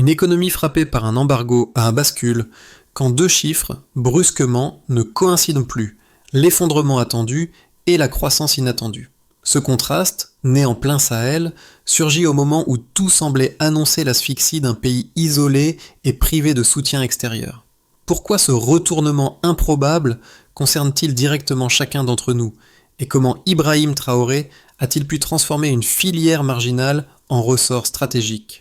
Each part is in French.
Une économie frappée par un embargo a un bascule quand deux chiffres, brusquement, ne coïncident plus, l'effondrement attendu et la croissance inattendue. Ce contraste, né en plein Sahel, surgit au moment où tout semblait annoncer l'asphyxie d'un pays isolé et privé de soutien extérieur. Pourquoi ce retournement improbable concerne-t-il directement chacun d'entre nous? Et comment Ibrahim Traoré a-t-il pu transformer une filière marginale en ressort stratégique?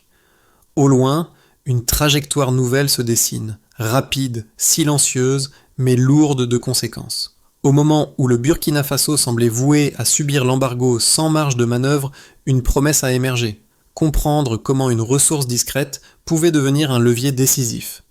Au loin, une trajectoire nouvelle se dessine, rapide, silencieuse, mais lourde de conséquences. Au moment où le Burkina Faso semblait voué à subir l'embargo sans marge de manœuvre, une promesse a émergé: comprendre comment une ressource discrète pouvait devenir un levier décisif.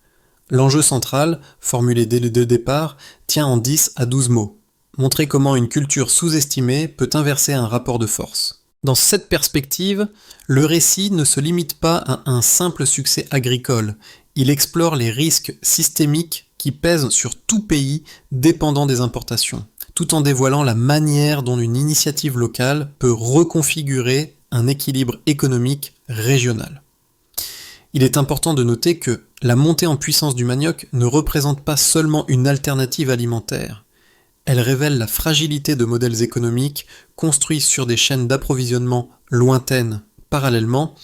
L'enjeu central, formulé dès le départ, tient en 10 à 12 mots. Montrer comment une culture sous-estimée peut inverser un rapport de force. Dans cette perspective, le récit ne se limite pas à un simple succès agricole. Il explore les risques systémiques qui pèsent sur tout pays dépendant des importations, tout en dévoilant la manière dont une initiative locale peut reconfigurer un équilibre économique régional. Il est important de noter que la montée en puissance du manioc ne représente pas seulement une alternative alimentaire. Elle révèle la fragilité de modèles économiques construits sur des chaînes d'approvisionnement lointaines. Parallèlement,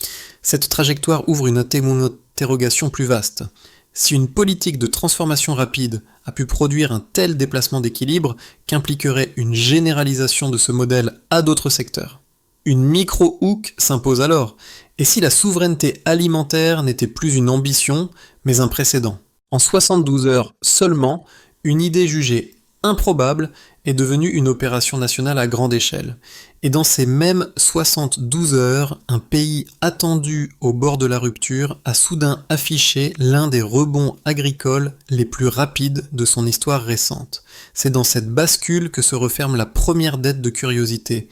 cette trajectoire ouvre une interrogation plus vaste. Si une politique de transformation rapide a pu produire un tel déplacement d'équilibre, qu'impliquerait une généralisation de ce modèle à d'autres secteurs? Une micro-hook s'impose alors, et si la souveraineté alimentaire n'était plus une ambition, mais un précédent? En 72 heures seulement, une idée jugée improbable est devenue une opération nationale à grande échelle. Et dans ces mêmes 72 heures, un pays attendu au bord de la rupture a soudain affiché l'un des rebonds agricoles les plus rapides de son histoire récente. C'est dans cette bascule que se referme la première dette de curiosité.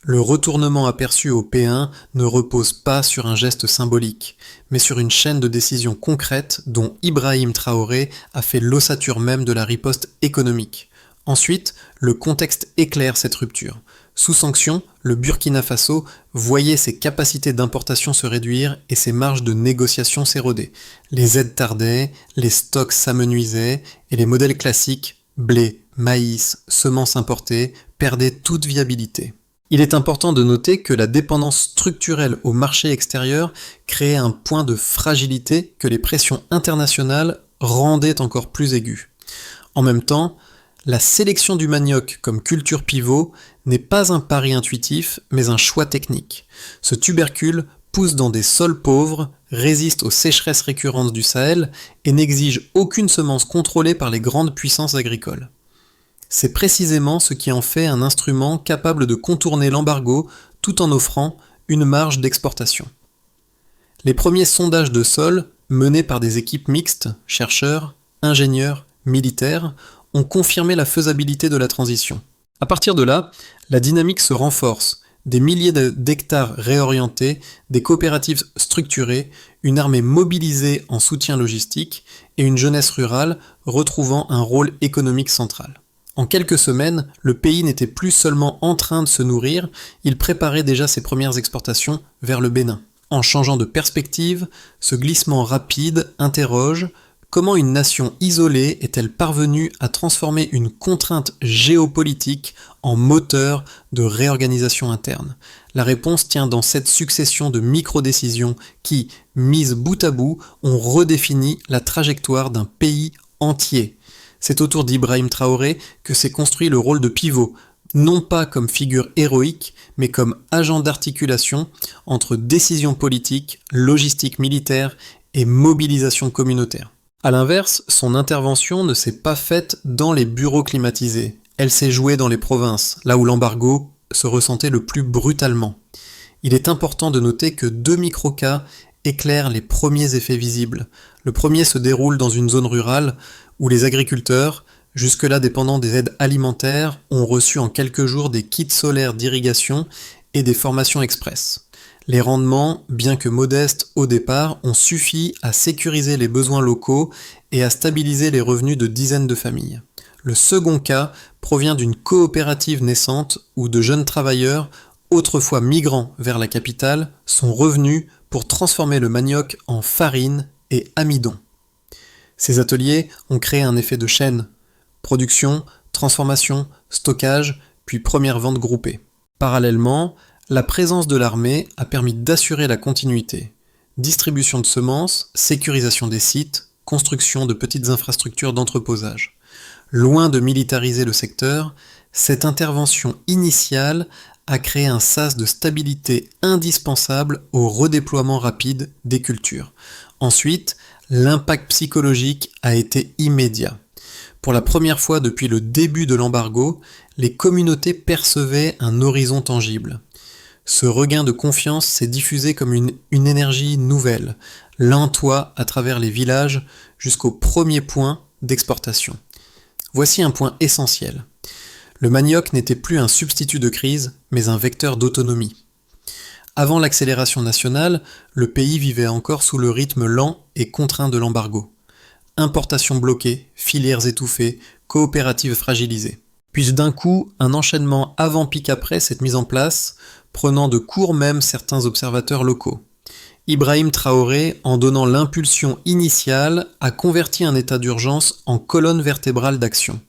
Le retournement aperçu au P1 ne repose pas sur un geste symbolique, mais sur une chaîne de décisions concrètes dont Ibrahim Traoré a fait l'ossature même de la riposte économique. Ensuite, le contexte éclaire cette rupture. Sous sanction, le Burkina Faso voyait ses capacités d'importation se réduire et ses marges de négociation s'éroder. Les aides tardaient, les stocks s'amenuisaient et les modèles classiques, blé, maïs, semences importées, perdaient toute viabilité. Il est important de noter que la dépendance structurelle au marché extérieur créait un point de fragilité que les pressions internationales rendaient encore plus aigu. En même temps, la sélection du manioc comme culture pivot n'est pas un pari intuitif, mais un choix technique. Ce tubercule pousse dans des sols pauvres, résiste aux sécheresses récurrentes du Sahel et n'exige aucune semence contrôlée par les grandes puissances agricoles. C'est précisément ce qui en fait un instrument capable de contourner l'embargo tout en offrant une marge d'exportation. Les premiers sondages de sol, menés par des équipes mixtes, chercheurs, ingénieurs, militaires, ont confirmé la faisabilité de la transition. À partir de là, la dynamique se renforce, des milliers d'hectares réorientés, des coopératives structurées, une armée mobilisée en soutien logistique et une jeunesse rurale retrouvant un rôle économique central. En quelques semaines, le pays n'était plus seulement en train de se nourrir, il préparait déjà ses premières exportations vers le Bénin. En changeant de perspective, ce glissement rapide interroge: comment une nation isolée est-elle parvenue à transformer une contrainte géopolitique en moteur de réorganisation interne? La réponse tient dans cette succession de micro-décisions qui, mises bout à bout, ont redéfini la trajectoire d'un pays entier. C'est autour d'Ibrahim Traoré que s'est construit le rôle de pivot, non pas comme figure héroïque, mais comme agent d'articulation entre décisions politiques, logistique militaire et mobilisation communautaire. A l'inverse, son intervention ne s'est pas faite dans les bureaux climatisés. Elle s'est jouée dans les provinces, là où l'embargo se ressentait le plus brutalement. Il est important de noter que 2 microcas éclairent les premiers effets visibles. Le premier se déroule dans une zone rurale où les agriculteurs, jusque-là dépendants des aides alimentaires, ont reçu en quelques jours des kits solaires d'irrigation et des formations express. Les rendements, bien que modestes au départ, ont suffi à sécuriser les besoins locaux et à stabiliser les revenus de dizaines de familles. Le second cas provient d'une coopérative naissante où de jeunes travailleurs, autrefois migrants vers la capitale, sont revenus pour transformer le manioc en farine et amidon. Ces ateliers ont créé un effet de chaîne. Production, transformation, stockage, puis première vente groupée. Parallèlement, la présence de l'armée a permis d'assurer la continuité. Distribution de semences, sécurisation des sites, construction de petites infrastructures d'entreposage. Loin de militariser le secteur, cette intervention initiale a créé un sas de stabilité indispensable au redéploiement rapide des cultures. Ensuite, l'impact psychologique a été immédiat. Pour la première fois depuis le début de l'embargo, les communautés percevaient un horizon tangible. Ce regain de confiance s'est diffusé comme une énergie nouvelle, lentoie à travers les villages jusqu'au premier point d'exportation. Voici un point essentiel. Le manioc n'était plus un substitut de crise, mais un vecteur d'autonomie. Avant l'accélération nationale, le pays vivait encore sous le rythme lent et contraint de l'embargo. Importations bloquées, filières étouffées, coopératives fragilisées. Puis d'un coup, un enchaînement avant pic après s'est mis en place, prenant de court même certains observateurs locaux. Ibrahim Traoré, en donnant l'impulsion initiale, a converti un état d'urgence en colonne vertébrale d'action.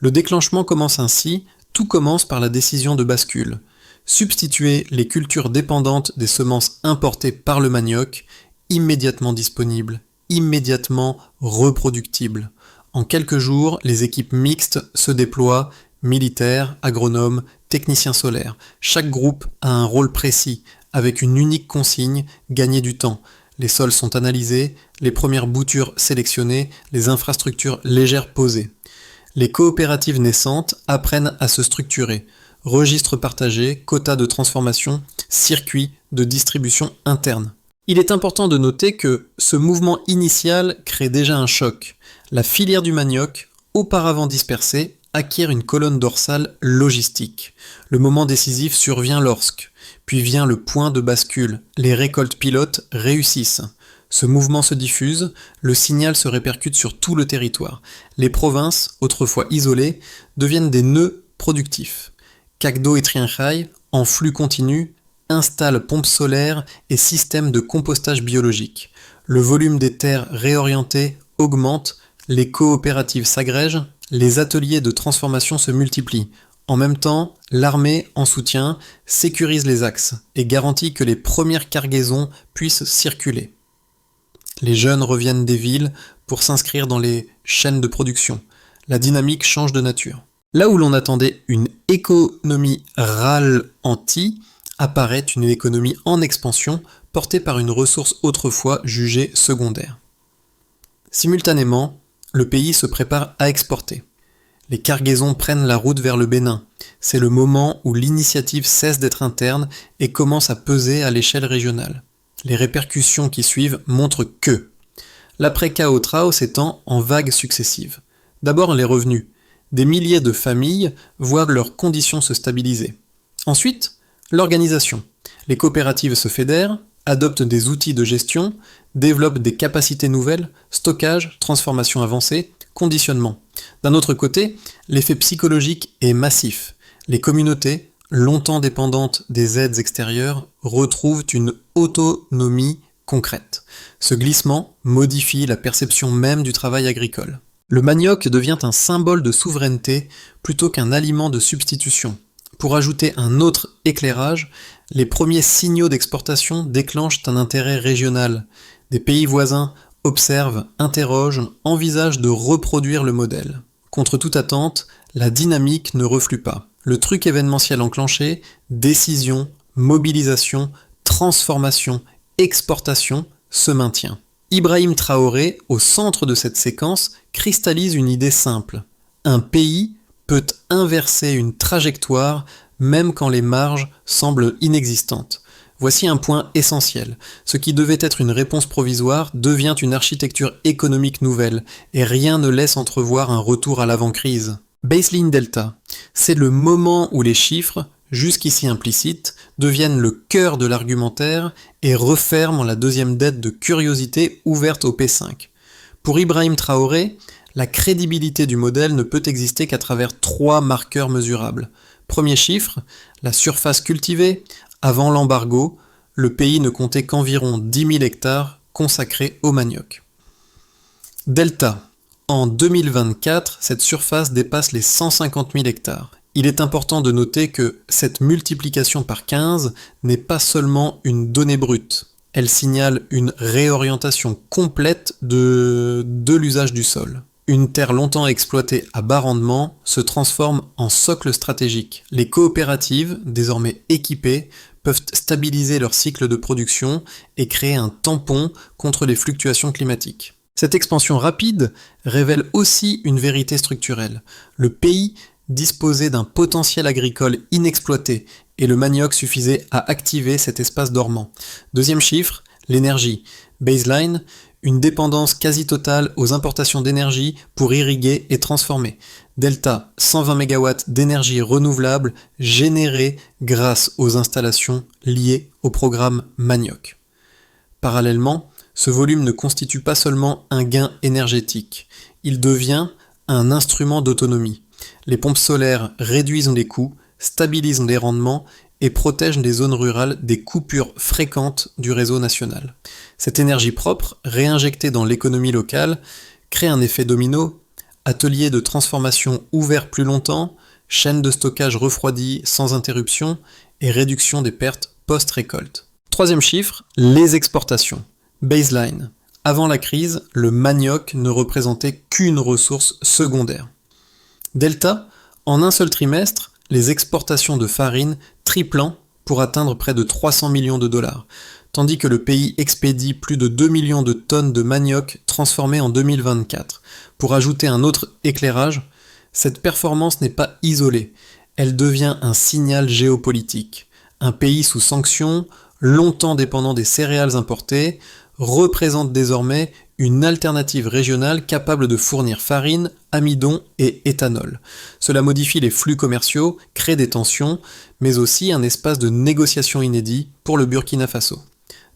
Le déclenchement commence ainsi, tout commence par la décision de bascule. Substituer les cultures dépendantes des semences importées par le manioc, immédiatement disponibles, immédiatement reproductibles. En quelques jours, les équipes mixtes se déploient, militaires, agronomes, techniciens solaires. Chaque groupe a un rôle précis, avec une unique consigne, gagner du temps. Les sols sont analysés, les premières boutures sélectionnées, les infrastructures légères posées. Les coopératives naissantes apprennent à se structurer. Registres partagés, quotas de transformation, circuits de distribution interne. Il est important de noter que ce mouvement initial crée déjà un choc. La filière du manioc, auparavant dispersée, acquiert une colonne dorsale logistique. Le moment décisif survient lorsque, puis vient le point de bascule. Les récoltes pilotes réussissent. Ce mouvement se diffuse, le signal se répercute sur tout le territoire. Les provinces, autrefois isolées, deviennent des nœuds productifs. Cagdo et Trianjay, en flux continu, installent pompes solaires et systèmes de compostage biologique. Le volume des terres réorientées augmente, les coopératives s'agrègent, les ateliers de transformation se multiplient. En même temps, l'armée, en soutien, sécurise les axes et garantit que les premières cargaisons puissent circuler. Les jeunes reviennent des villes pour s'inscrire dans les chaînes de production. La dynamique change de nature. Là où l'on attendait une économie ralentie, apparaît une économie en expansion portée par une ressource autrefois jugée secondaire. Simultanément, le pays se prépare à exporter. Les cargaisons prennent la route vers le Bénin. C'est le moment où l'initiative cesse d'être interne et commence à peser à l'échelle régionale. Les répercussions qui suivent montrent que l'après-Cao Trao s'étend en vagues successives. D'abord les revenus. Des milliers de familles voient leurs conditions se stabiliser. Ensuite, l'organisation. Les coopératives se fédèrent, adoptent des outils de gestion, développent des capacités nouvelles, stockage, transformation avancée, conditionnement. D'un autre côté, l'effet psychologique est massif. Les communautés, longtemps dépendantes des aides extérieures, retrouvent une autonomie concrète. Ce glissement modifie la perception même du travail agricole. Le manioc devient un symbole de souveraineté plutôt qu'un aliment de substitution. Pour ajouter un autre éclairage, les premiers signaux d'exportation déclenchent un intérêt régional. Des pays voisins observent, interrogent, envisagent de reproduire le modèle. Contre toute attente, la dynamique ne reflue pas. Le truc événementiel enclenché, décision, mobilisation, transformation, exportation, se maintient. Ibrahim Traoré, au centre de cette séquence, cristallise une idée simple. Un pays peut inverser une trajectoire même quand les marges semblent inexistantes. Voici un point essentiel. Ce qui devait être une réponse provisoire devient une architecture économique nouvelle, et rien ne laisse entrevoir un retour à l'avant-crise. Baseline Delta, c'est le moment où les chiffres, jusqu'ici implicites, deviennent le cœur de l'argumentaire et referment la deuxième dette de curiosité ouverte au P5. Pour Ibrahim Traoré, la crédibilité du modèle ne peut exister qu'à travers 3 marqueurs mesurables. Premier chiffre, la surface cultivée, avant l'embargo, le pays ne comptait qu'environ 10 000 hectares consacrés au manioc. Delta. En 2024, cette surface dépasse les 150 000 hectares. Il est important de noter que cette multiplication par 15 n'est pas seulement une donnée brute. Elle signale une réorientation complète de l'usage du sol. Une terre longtemps exploitée à bas rendement se transforme en socle stratégique. Les coopératives, désormais équipées, peuvent stabiliser leur cycle de production et créer un tampon contre les fluctuations climatiques. Cette expansion rapide révèle aussi une vérité structurelle. Le pays disposait d'un potentiel agricole inexploité et le manioc suffisait à activer cet espace dormant. Deuxième chiffre, l'énergie. Baseline, une dépendance quasi totale aux importations d'énergie pour irriguer et transformer. Delta, 120 MW d'énergie renouvelable générée grâce aux installations liées au programme Manioc. Parallèlement, ce volume ne constitue pas seulement un gain énergétique, il devient un instrument d'autonomie. Les pompes solaires réduisent les coûts, stabilisent les rendements et protègent les zones rurales des coupures fréquentes du réseau national. Cette énergie propre, réinjectée dans l'économie locale, crée un effet domino, ateliers de transformation ouverts plus longtemps, chaînes de stockage refroidies sans interruption et réduction des pertes post-récolte. Troisième chiffre, les exportations. Baseline. Avant la crise, le manioc ne représentait qu'une ressource secondaire. Delta, en un seul trimestre, les exportations de farine triplant pour atteindre près de 300 millions de dollars, tandis que le pays expédie plus de 2 millions de tonnes de manioc transformé en 2024. Pour ajouter un autre éclairage, cette performance n'est pas isolée, elle devient un signal géopolitique. Un pays sous sanctions, longtemps dépendant des céréales importées, représente désormais une alternative régionale capable de fournir farine, amidon et éthanol. Cela modifie les flux commerciaux, crée des tensions, mais aussi un espace de négociation inédit pour le Burkina Faso.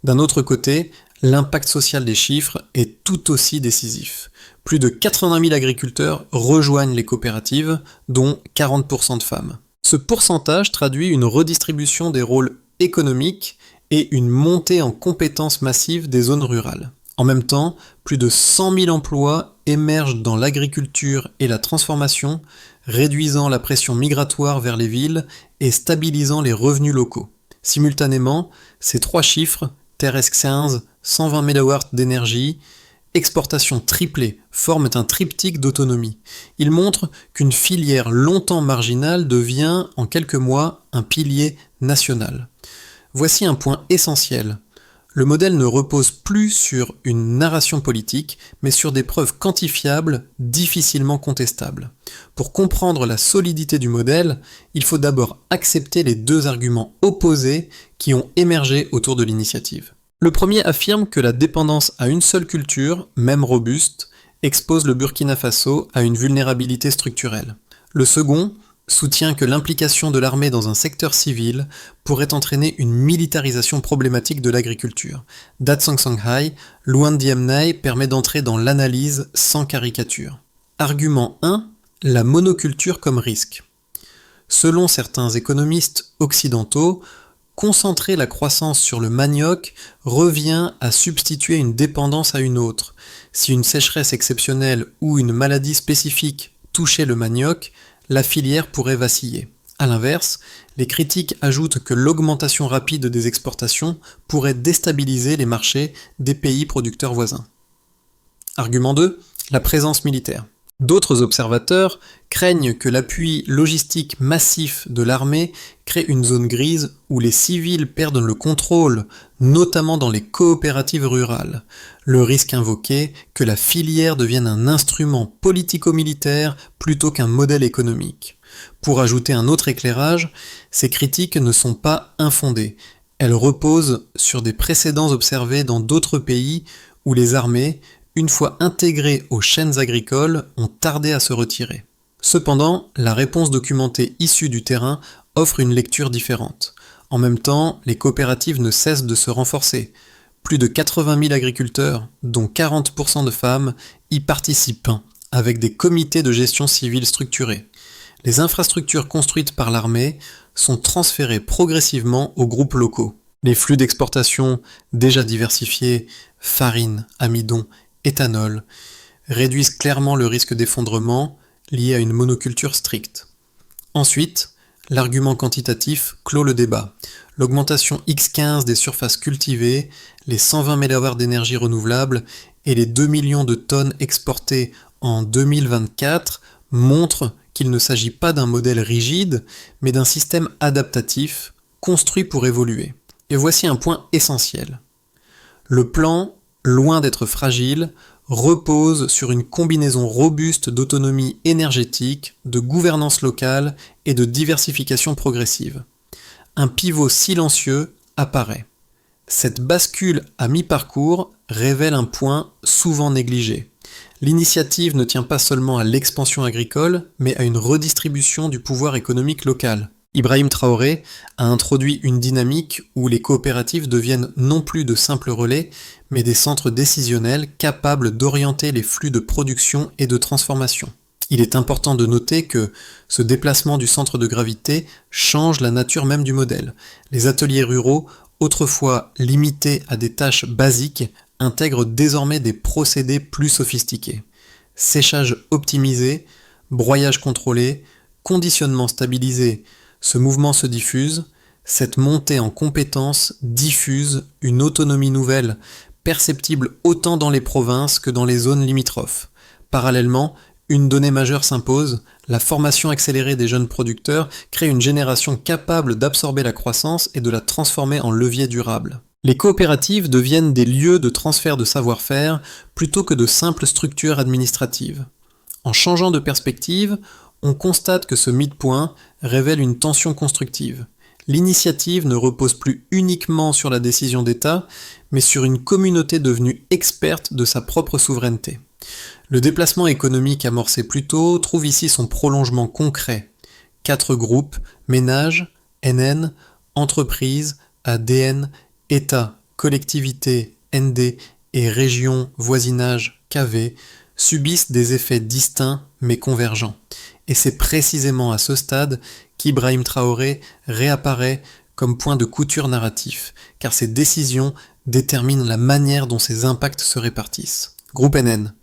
D'un autre côté, l'impact social des chiffres est tout aussi décisif. Plus de 80 000 agriculteurs rejoignent les coopératives, dont 40% de femmes. Ce pourcentage traduit une redistribution des rôles économiques et une montée en compétences massives des zones rurales. En même temps, plus de 100 000 emplois émergent dans l'agriculture et la transformation, réduisant la pression migratoire vers les villes et stabilisant les revenus locaux. Simultanément, ces trois chiffres, terrestre 15, 120 MW d'énergie, exportation triplée, forment un triptyque d'autonomie. Ils montrent qu'une filière longtemps marginale devient, en quelques mois, un pilier national. Voici un point essentiel. Le modèle ne repose plus sur une narration politique, mais sur des preuves quantifiables, difficilement contestables. Pour comprendre la solidité du modèle, il faut d'abord accepter les deux arguments opposés qui ont émergé autour de l'initiative. Le premier affirme que la dépendance à une seule culture, même robuste, expose le Burkina Faso à une vulnérabilité structurelle. Le second soutient que l'implication de l'armée dans un secteur civil pourrait entraîner une militarisation problématique de l'agriculture. Datsang Songhai, Luan Diemnay permet d'entrer dans l'analyse sans caricature. Argument 1. La monoculture comme risque. Selon certains économistes occidentaux, concentrer la croissance sur le manioc revient à substituer une dépendance à une autre. Si une sécheresse exceptionnelle ou une maladie spécifique touchait le manioc, la filière pourrait vaciller. A l'inverse, les critiques ajoutent que l'augmentation rapide des exportations pourrait déstabiliser les marchés des pays producteurs voisins. Argument 2. La présence militaire. D'autres observateurs craignent que l'appui logistique massif de l'armée crée une zone grise où les civils perdent le contrôle, notamment dans les coopératives rurales. Le risque invoqué que la filière devienne un instrument politico-militaire plutôt qu'un modèle économique. Pour ajouter un autre éclairage, ces critiques ne sont pas infondées. Elles reposent sur des précédents observés dans d'autres pays où les armées, une fois intégrées aux chaînes agricoles, ont tardé à se retirer. Cependant, la réponse documentée issue du terrain offre une lecture différente. En même temps, les coopératives ne cessent de se renforcer. Plus de 80 000 agriculteurs, dont 40% de femmes, y participent, avec des comités de gestion civile structurés. Les infrastructures construites par l'armée sont transférées progressivement aux groupes locaux. Les flux d'exportation déjà diversifiés, farine, amidon, éthanol, réduisent clairement le risque d'effondrement lié à une monoculture stricte. Ensuite, l'argument quantitatif clôt le débat. L'augmentation x15 des surfaces cultivées, les 120 MW d'énergie renouvelable et les 2 millions de tonnes exportées en 2024 montrent qu'il ne s'agit pas d'un modèle rigide, mais d'un système adaptatif, construit pour évoluer. Et voici un point essentiel. Le plan, loin d'être fragile, repose sur une combinaison robuste d'autonomie énergétique, de gouvernance locale et de diversification progressive. Un pivot silencieux apparaît. Cette bascule à mi-parcours révèle un point souvent négligé. L'initiative ne tient pas seulement à l'expansion agricole, mais à une redistribution du pouvoir économique local. Ibrahim Traoré a introduit une dynamique où les coopératives deviennent non plus de simples relais, mais des centres décisionnels capables d'orienter les flux de production et de transformation. Il est important de noter que ce déplacement du centre de gravité change la nature même du modèle. Les ateliers ruraux, autrefois limités à des tâches basiques, intègrent désormais des procédés plus sophistiqués. Séchage optimisé, broyage contrôlé, conditionnement stabilisé. Ce mouvement se diffuse, cette montée en compétences diffuse une autonomie nouvelle, perceptible autant dans les provinces que dans les zones limitrophes. Parallèlement, une donnée majeure s'impose, la formation accélérée des jeunes producteurs crée une génération capable d'absorber la croissance et de la transformer en levier durable. Les coopératives deviennent des lieux de transfert de savoir-faire plutôt que de simples structures administratives. En changeant de perspective, on constate que ce midpoint révèle une tension constructive. L'initiative ne repose plus uniquement sur la décision d'État, mais sur une communauté devenue experte de sa propre souveraineté. Le déplacement économique amorcé plus tôt trouve ici son prolongement concret. 4 groupes, ménages, NN, entreprises, ADN, État, collectivités, ND et régions, voisinage, KV, subissent des effets distincts mais convergents. Et c'est précisément à ce stade qu'Ibrahim Traoré réapparaît comme point de couture narratif, car ces décisions déterminent la manière dont ces impacts se répartissent. Groupe NN.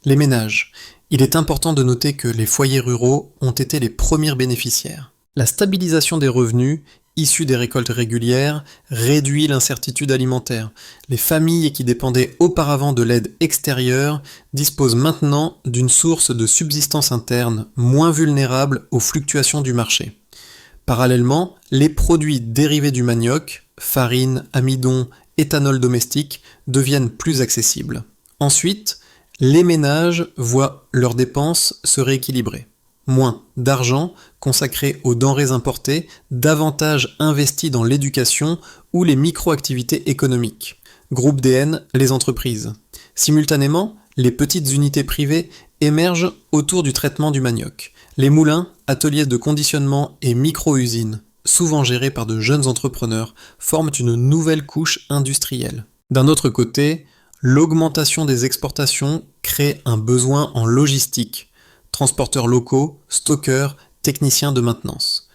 Les ménages. Il est important de noter que les foyers ruraux ont été les premiers bénéficiaires. La stabilisation des revenus, issus des récoltes régulières, réduit l'incertitude alimentaire. Les familles qui dépendaient auparavant de l'aide extérieure disposent maintenant d'une source de subsistance interne moins vulnérable aux fluctuations du marché. Parallèlement, les produits dérivés du manioc, farine, amidon, éthanol domestique, deviennent plus accessibles. Ensuite, les ménages voient leurs dépenses se rééquilibrer. Moins d'argent consacré aux denrées importées, davantage investi dans l'éducation ou les micro-activités économiques. Groupe DN, les entreprises. Simultanément, les petites unités privées émergent autour du traitement du manioc. Les moulins, ateliers de conditionnement et micro-usines, souvent gérés par de jeunes entrepreneurs, forment une nouvelle couche industrielle. D'un autre côté, l'augmentation des exportations crée un besoin en logistique, transporteurs locaux, stockeurs, techniciens de maintenance.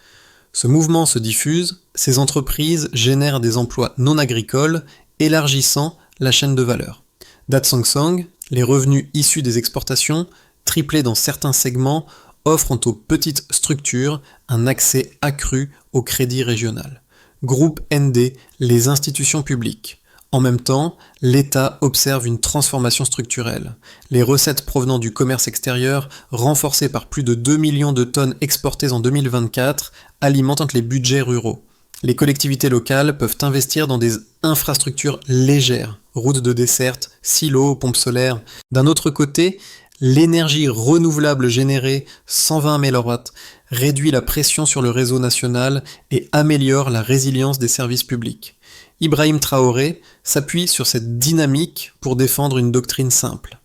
Ce mouvement se diffuse, ces entreprises génèrent des emplois non agricoles, élargissant la chaîne de valeur. Datsangsang, les revenus issus des exportations, triplés dans certains segments, offrent aux petites structures un accès accru au crédit régional. Groupe ND, les institutions publiques. En même temps, l'État observe une transformation structurelle. Les recettes provenant du commerce extérieur, renforcées par plus de 2 millions de tonnes exportées en 2024, alimentent les budgets ruraux. Les collectivités locales peuvent investir dans des infrastructures légères, routes de desserte, silos, pompes solaires. D'un autre côté, l'énergie renouvelable générée, 120 MW, réduit la pression sur le réseau national et améliore la résilience des services publics. Ibrahim Traoré s'appuie sur cette dynamique pour défendre une doctrine simple.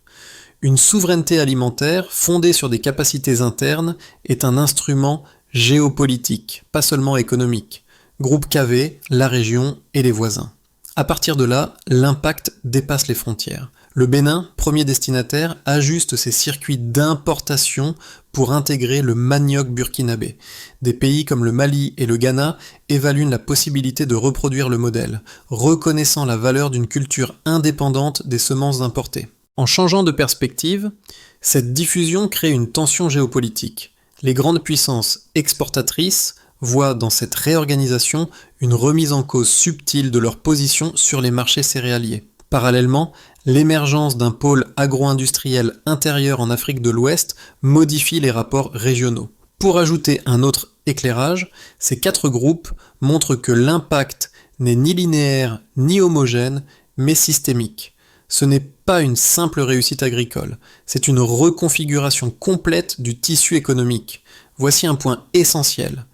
Une souveraineté alimentaire fondée sur des capacités internes est un instrument géopolitique, pas seulement économique. Groupe KV, la région et les voisins. À partir de là, l'impact dépasse les frontières. Le Bénin, premier destinataire, ajuste ses circuits d'importation pour intégrer le manioc burkinabé. Des pays comme le Mali et le Ghana évaluent la possibilité de reproduire le modèle, reconnaissant la valeur d'une culture indépendante des semences importées. En changeant de perspective, cette diffusion crée une tension géopolitique. Les grandes puissances exportatrices voient dans cette réorganisation une remise en cause subtile de leur position sur les marchés céréaliers. Parallèlement, l'émergence d'un pôle agro-industriel intérieur en Afrique de l'Ouest modifie les rapports régionaux. Pour ajouter un autre éclairage, ces 4 groupes montrent que l'impact n'est ni linéaire ni homogène, mais systémique. Ce n'est pas une simple réussite agricole, c'est une reconfiguration complète du tissu économique. Voici un point essentiel.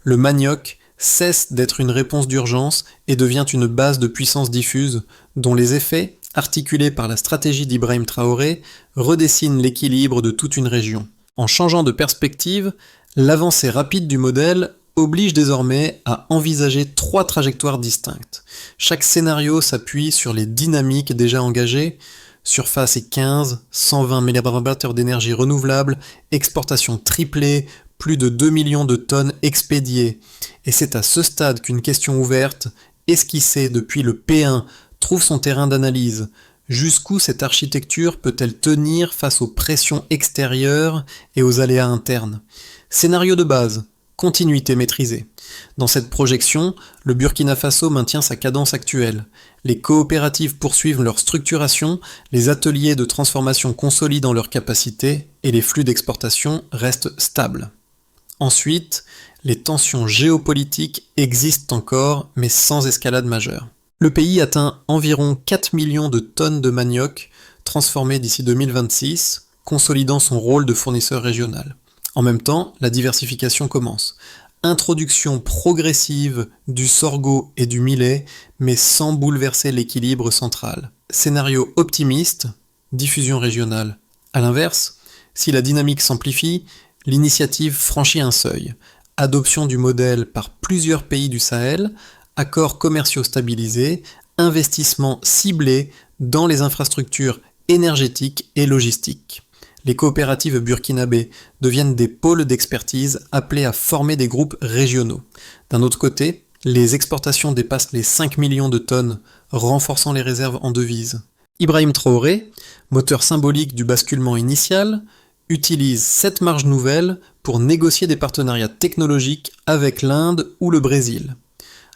Le manioc cesse d'être une réponse d'urgence et devient une base de puissance diffuse, dont les effets, articulés par la stratégie d'Ibrahim Traoré, redessinent l'équilibre de toute une région. En changeant de perspective, l'avancée rapide du modèle oblige désormais à envisager 3 trajectoires distinctes. Chaque scénario s'appuie sur les dynamiques déjà engagées, surface et 15, 120 MWh d'énergie renouvelable, exportation triplée, plus de 2 millions de tonnes expédiées. Et c'est à ce stade qu'une question ouverte, esquissée depuis le P1, trouve son terrain d'analyse. Jusqu'où cette architecture peut-elle tenir face aux pressions extérieures et aux aléas internes? Scénario de base, continuité maîtrisée. Dans cette projection, le Burkina Faso maintient sa cadence actuelle. Les coopératives poursuivent leur structuration, les ateliers de transformation consolident leurs capacités et les flux d'exportation restent stables. Ensuite, les tensions géopolitiques existent encore, mais sans escalade majeure. Le pays atteint environ 4 millions de tonnes de manioc transformées d'ici 2026, consolidant son rôle de fournisseur régional. En même temps, la diversification commence. Introduction progressive du sorgho et du millet, mais sans bouleverser l'équilibre central. Scénario optimiste, diffusion régionale. A l'inverse, si la dynamique s'amplifie, l'initiative franchit un seuil. Adoption du modèle par plusieurs pays du Sahel, accords commerciaux stabilisés, investissements ciblés dans les infrastructures énergétiques et logistiques. Les coopératives burkinabées deviennent des pôles d'expertise appelés à former des groupes régionaux. D'un autre côté, les exportations dépassent les 5 millions de tonnes, renforçant les réserves en devises. Ibrahim Traoré, moteur symbolique du basculement initial, utilise cette marge nouvelle pour négocier des partenariats technologiques avec l'Inde ou le Brésil.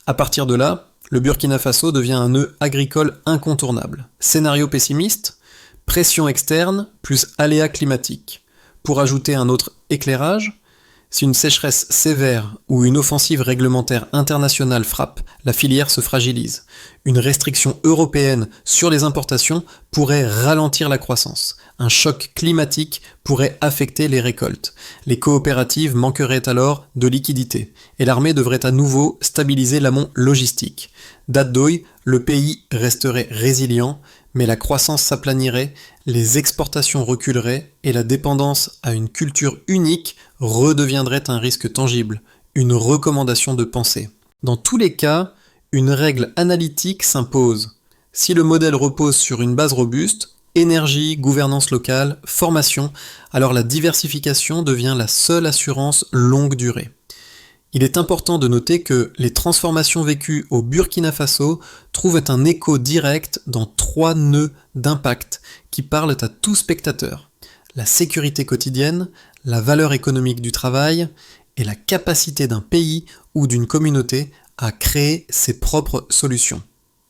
À partir de là, le Burkina Faso devient un nœud agricole incontournable. Scénario pessimiste, pression externe plus aléas climatiques. Pour ajouter un autre éclairage, si une sécheresse sévère ou une offensive réglementaire internationale frappe, la filière se fragilise. Une restriction européenne sur les importations pourrait ralentir la croissance. Un choc climatique pourrait affecter les récoltes. Les coopératives manqueraient alors de liquidités et l'armée devrait à nouveau stabiliser l'amont logistique. Date d'Oï, le pays resterait résilient, mais la croissance s'aplanirait, les exportations reculeraient et la dépendance à une culture unique redeviendrait un risque tangible, une recommandation de pensée. Dans tous les cas, une règle analytique s'impose. Si le modèle repose sur une base robuste, énergie, gouvernance locale, formation, alors la diversification devient la seule assurance longue durée. Il est important de noter que les transformations vécues au Burkina Faso trouvent un écho direct dans 3 nœuds d'impact qui parlent à tout spectateur. La sécurité quotidienne, la valeur économique du travail et la capacité d'un pays ou d'une communauté à créer ses propres solutions.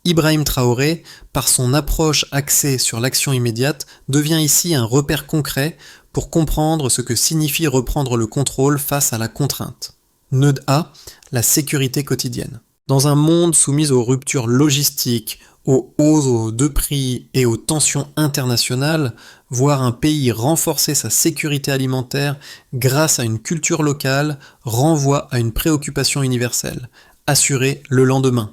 Ibrahim Traoré, par son approche axée sur l'action immédiate, devient ici un repère concret pour comprendre ce que signifie reprendre le contrôle face à la contrainte. Nœud A, la sécurité quotidienne. Dans un monde soumis aux ruptures logistiques, aux hausses de prix et aux tensions internationales, voir un pays renforcer sa sécurité alimentaire grâce à une culture locale renvoie à une préoccupation universelle, assurer le lendemain.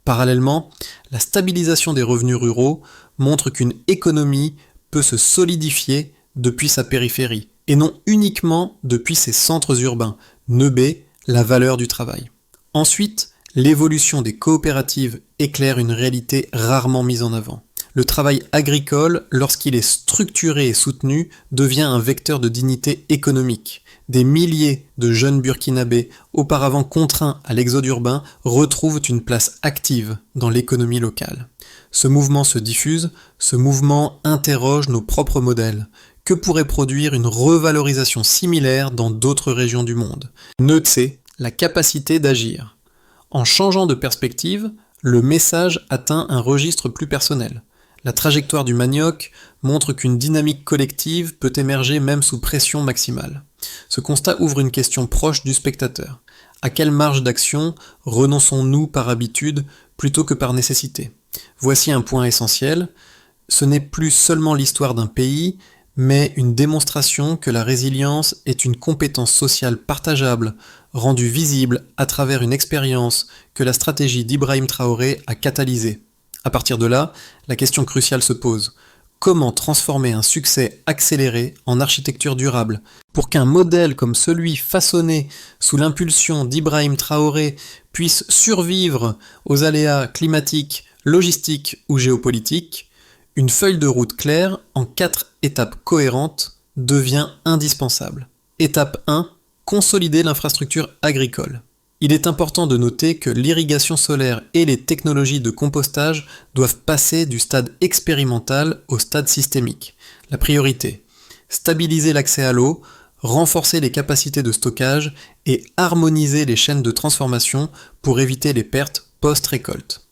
Parallèlement, la stabilisation des revenus ruraux montre qu'une économie peut se solidifier depuis sa périphérie, et non uniquement depuis ses centres urbains. Nœud B, la valeur du travail. Ensuite, l'évolution des coopératives éclaire une réalité rarement mise en avant. Le travail agricole, lorsqu'il est structuré et soutenu, devient un vecteur de dignité économique. Des milliers de jeunes burkinabés, auparavant contraints à l'exode urbain, retrouvent une place active dans l'économie locale. Ce mouvement se diffuse, ce mouvement interroge nos propres modèles. Que pourrait produire une revalorisation similaire dans d'autres régions du monde? Notez la capacité d'agir. En changeant de perspective, le message atteint un registre plus personnel. La trajectoire du manioc montre qu'une dynamique collective peut émerger même sous pression maximale. Ce constat ouvre une question proche du spectateur. À quelle marge d'action renonçons-nous par habitude plutôt que par nécessité? Voici un point essentiel. Ce n'est plus seulement l'histoire d'un pays, mais une démonstration que la résilience est une compétence sociale partageable, rendue visible à travers une expérience que la stratégie d'Ibrahim Traoré a catalysée. À partir de là, la question cruciale se pose. Comment transformer un succès accéléré en architecture durable? Pour qu'un modèle comme celui façonné sous l'impulsion d'Ibrahim Traoré puisse survivre aux aléas climatiques, logistiques ou géopolitiques, une feuille de route claire en 4 étapes cohérentes devient indispensable. Étape 1. Consolider l'infrastructure agricole. Il est important de noter que l'irrigation solaire et les technologies de compostage doivent passer du stade expérimental au stade systémique. La priorité: stabiliser l'accès à l'eau, renforcer les capacités de stockage et harmoniser les chaînes de transformation pour éviter les pertes post-récolte.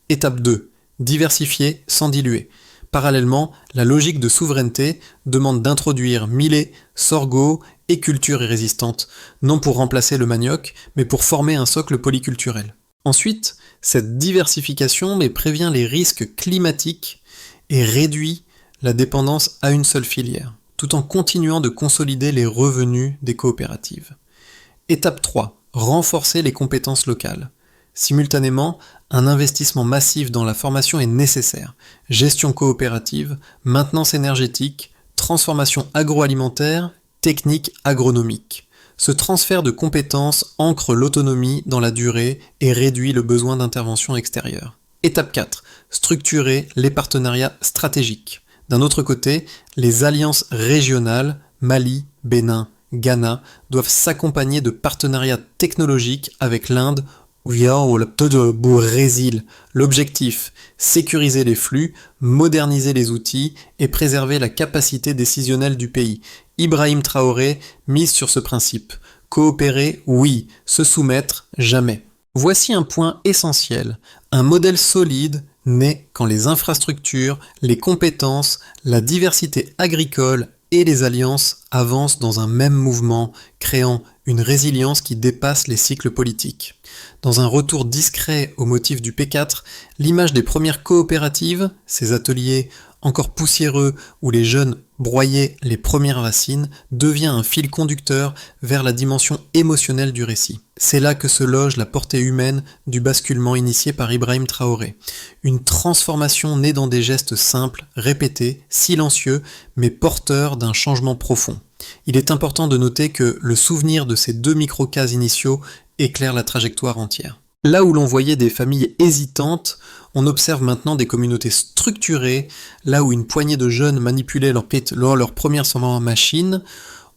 Étape 2. Diversifier sans diluer. Parallèlement, la logique de souveraineté demande d'introduire millet, sorgho et cultures résistantes, non pour remplacer le manioc, mais pour former un socle polyculturel. Ensuite, cette diversification prévient les risques climatiques et réduit la dépendance à une seule filière, tout en continuant de consolider les revenus des coopératives. Étape 3. Renforcer les compétences locales. Simultanément, un investissement massif dans la formation est nécessaire. Gestion coopérative, maintenance énergétique, transformation agroalimentaire, technique agronomique. Ce transfert de compétences ancre l'autonomie dans la durée et réduit le besoin d'intervention extérieure. Étape 4. Structurer les partenariats stratégiques. D'un autre côté, les alliances régionales, Mali, Bénin, Ghana, doivent s'accompagner de partenariats technologiques avec l'Inde ou le Brésil. L'objectif: sécuriser les flux, moderniser les outils et préserver la capacité décisionnelle du pays. Ibrahim Traoré mise sur ce principe. Coopérer, oui. Se soumettre, jamais. Voici un point essentiel. Un modèle solide naît quand les infrastructures, les compétences, la diversité agricole et les alliances avancent dans un même mouvement, créant une résilience qui dépasse les cycles politiques. Dans un retour discret au motif du P4, l'image des premières coopératives, ces ateliers encore poussiéreux où les jeunes broyaient les premières racines, devient un fil conducteur vers la dimension émotionnelle du récit. C'est là que se loge la portée humaine du basculement initié par Ibrahim Traoré. Une transformation née dans des gestes simples, répétés, silencieux, mais porteurs d'un changement profond. Il est important de noter que le souvenir de ces 2 micro-cas initiaux éclaire la trajectoire entière. Là où l'on voyait des familles hésitantes, on observe maintenant des communautés structurées. Là où une poignée de jeunes manipulaient leur première machine,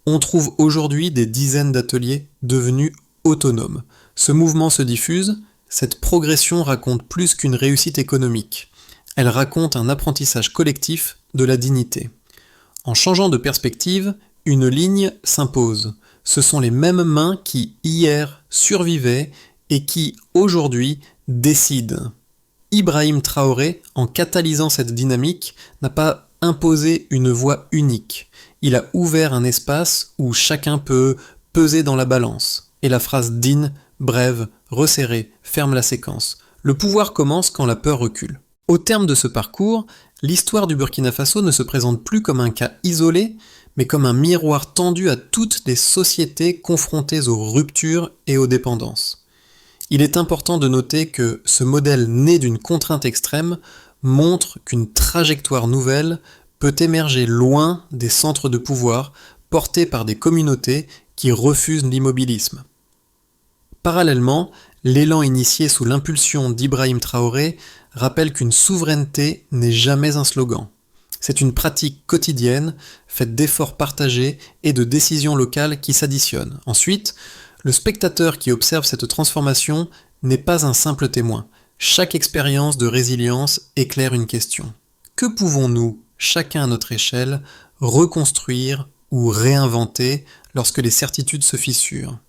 on trouve aujourd'hui des dizaines d'ateliers devenus autonomes. Ce mouvement se diffuse, cette progression raconte plus qu'une réussite économique. Elle raconte un apprentissage collectif de la dignité. En changeant de perspective, une ligne s'impose. Ce sont les mêmes mains qui, hier, survivaient et qui, aujourd'hui, décident. Ibrahim Traoré, en catalysant cette dynamique, n'a pas imposé une voie unique. Il a ouvert un espace où chacun peut peser dans la balance. Et la phrase digne, brève, resserrée, ferme la séquence. Le pouvoir commence quand la peur recule. Au terme de ce parcours, l'histoire du Burkina Faso ne se présente plus comme un cas isolé, mais comme un miroir tendu à toutes les sociétés confrontées aux ruptures et aux dépendances. Il est important de noter que ce modèle né d'une contrainte extrême montre qu'une trajectoire nouvelle peut émerger loin des centres de pouvoir portés par des communautés qui refusent l'immobilisme. Parallèlement, L'élan initié sous l'impulsion d'Ibrahim Traoré rappelle qu'une souveraineté n'est jamais un slogan. C'est une pratique quotidienne, faite d'efforts partagés et de décisions locales qui s'additionnent. Ensuite, le spectateur qui observe cette transformation n'est pas un simple témoin. Chaque expérience de résilience éclaire une question. Que pouvons-nous, chacun à notre échelle, reconstruire ou réinventer lorsque les certitudes se fissurent ?